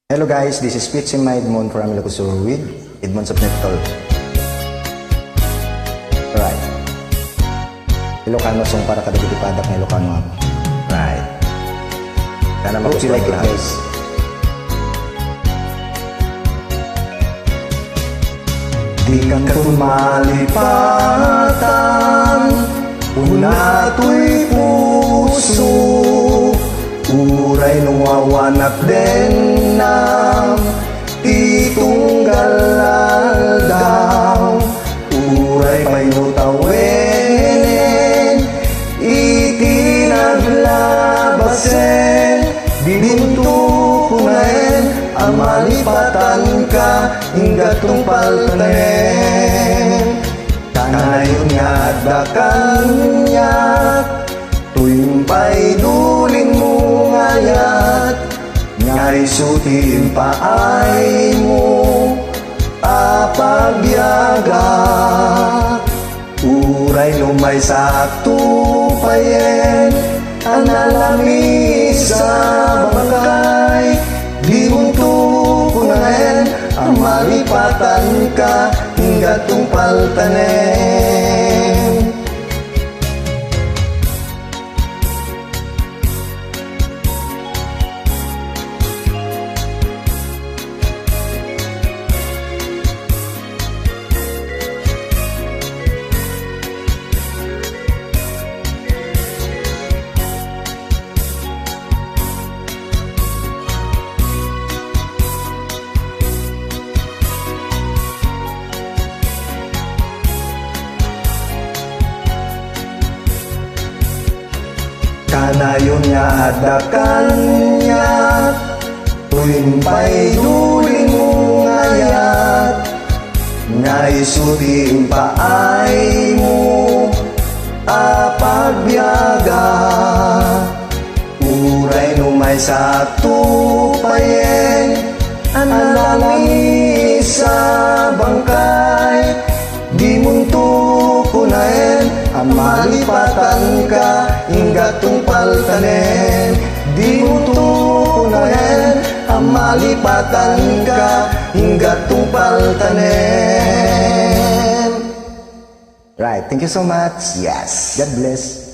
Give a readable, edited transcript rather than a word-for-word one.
Hello guys, this is Pitchy My Edmond from Ilocosur with Edmond Subnetol. Alright. Ilocano song para kada padak ng Ilocano ako. Right. Sana magustuhan like it guys. Di kan malipatan, unato'y puso, uray nung wawanak din nam itunggal daw, uray payutawenen itinaglabasen dinuntukunen amalipatan ka hinggat tumpaltanen kanayon nga dakan niya tuwing pa'y dulin mo ngayat ngay sutin paay mo apagyaga uray lumay sa tupayen analami sa bangkay di muntukunan amalipatan ka hinggat tumpaltanen. Kanayon niya adakan niya tuwing pa'y dulin mo ngayat ngay suting paay mo apagbiyaga uray numay sa tupayen analami sa bangkay di muntukunayen amalipatan ka hinggat tumpaltanen di muntukunayen amalipatan ka hinggat tumpaltanen. Right, thank you so much. Yes, God bless.